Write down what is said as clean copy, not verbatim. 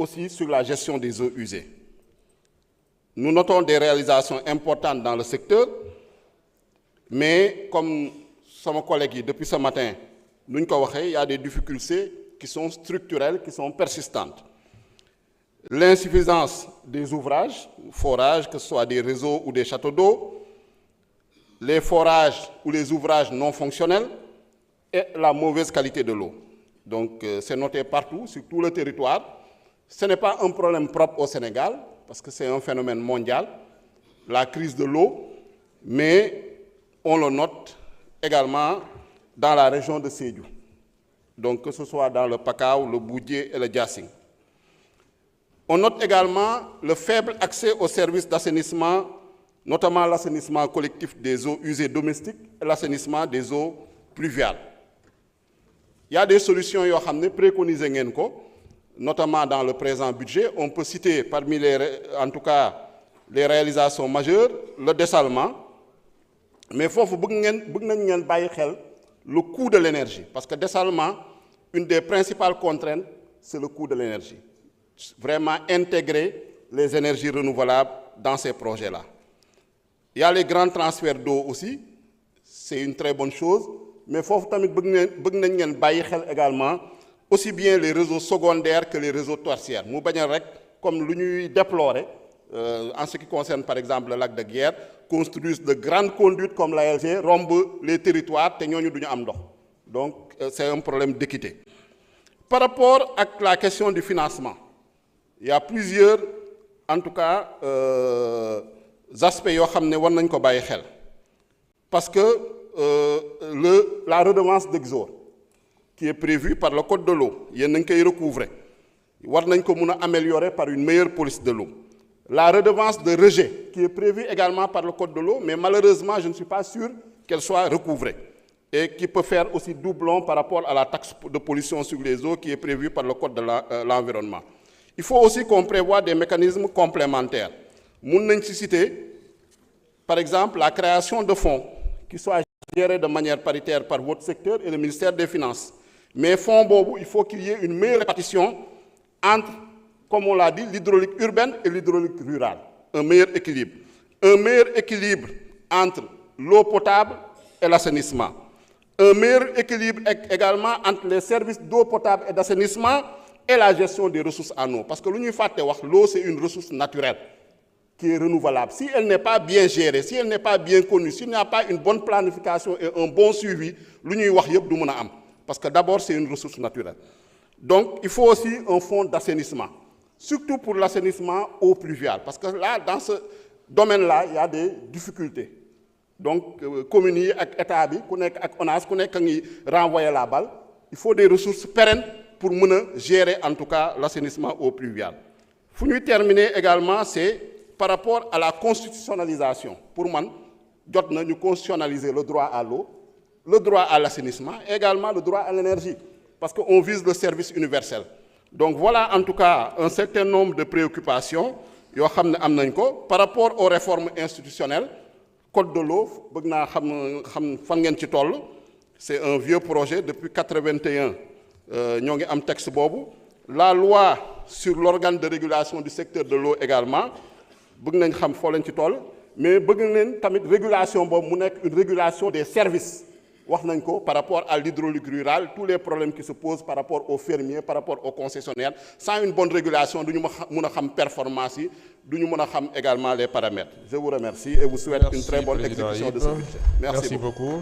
aussi sur la gestion des eaux usées. Nous notons des réalisations importantes dans le secteur, mais comme sama collègue depuis ce matin, il y a des difficultés qui sont structurelles, qui sont persistantes. L'insuffisance des ouvrages, forages, que ce soit des réseaux ou des châteaux d'eau, les forages ou les ouvrages non fonctionnels et la mauvaise qualité de l'eau. Donc c'est noté partout, sur tout le territoire. Ce n'est pas un problème propre au Sénégal, parce que c'est un phénomène mondial, la crise de l'eau, mais on le note également dans la région de Sédhiou. Donc que ce soit dans le Pakao, le Boudié et le Diassing. On note également le faible accès aux services d'assainissement, notamment l'assainissement collectif des eaux usées domestiques et l'assainissement des eaux pluviales. Il y a des solutions qui sont préconisées, notamment dans le présent budget. On peut citer parmi en tout cas les réalisations majeures, le dessalement. Mais il faut que le coût de l'énergie. Parce que le dessalement, une des principales contraintes, c'est le coût de l'énergie. Vraiment intégrer les énergies renouvelables dans ces projets-là. Il y a les grands transferts d'eau aussi, c'est une très bonne chose, mais il faut également aussi bien les réseaux secondaires que les réseaux tertiaires. Nous comme nous déplorer, en ce qui concerne par exemple le lac de Guiers, construisent de grandes conduites comme la LG, rompent les territoires, donc c'est un problème d'équité. Par rapport à la question du financement, il y a plusieurs, en tout cas, aspects qui sont parce que la redevance d'exor, qui est prévue par le code de l'eau, il y a recouvrer. Il faut améliorer par une meilleure police de l'eau. La redevance de rejet, qui est prévue également par le code de l'eau, mais malheureusement, je ne suis pas sûr qu'elle soit recouvrée. Et qui peut faire aussi doublon par rapport à la taxe de pollution sur les eaux qui est prévue par le code de l'environnement. Il faut aussi qu'on prévoie des mécanismes complémentaires. Nous nécessiter, par exemple, la création de fonds qui soient gérés de manière paritaire par votre secteur et le ministère des Finances. Mais fonds bobu, il faut qu'il y ait une meilleure répartition entre, comme on l'a dit, l'hydraulique urbaine et l'hydraulique rurale. Un meilleur équilibre. Un meilleur équilibre entre l'eau potable et l'assainissement. Un meilleur équilibre également entre les services d'eau potable et d'assainissement et la gestion des ressources en eau. Parce que l'eau, c'est une ressource naturelle qui est renouvelable. Si elle n'est pas bien gérée, si elle n'est pas bien connue, s'il n'y a pas une bonne planification et un bon suivi, parce que d'abord, c'est une ressource naturelle. Donc, il faut aussi un fonds d'assainissement, surtout pour l'assainissement eau pluviale. Parce que là, dans ce domaine-là, il y a des difficultés. Donc, communier avec l'État, avec ONAS, renvoyer la balle, il faut des ressources pérennes pour gérer en tout cas l'assainissement eau pluviale. Pour nous terminer également, c'est par rapport à la constitutionnalisation. Pour moi, nous constitutionnaliser le droit à l'eau, le droit à l'assainissement et également le droit à l'énergie, parce qu'on vise le service universel. Donc voilà en tout cas un certain nombre de préoccupations par rapport aux réformes institutionnelles. Code de l'eau, c'est un vieux projet depuis 1981. Nous avons un texte bobu. La loi sur l'organe de régulation du secteur de l'eau également. Mais une régulation une régulation des services. Par rapport à l'hydraulique rurale, tous les problèmes qui se posent par rapport aux fermiers, par rapport aux concessionnaires, sans une bonne régulation, nous avons performance, nous avons également les paramètres. Je vous remercie et vous souhaite une très bonne exécution de ce budget. Merci beaucoup.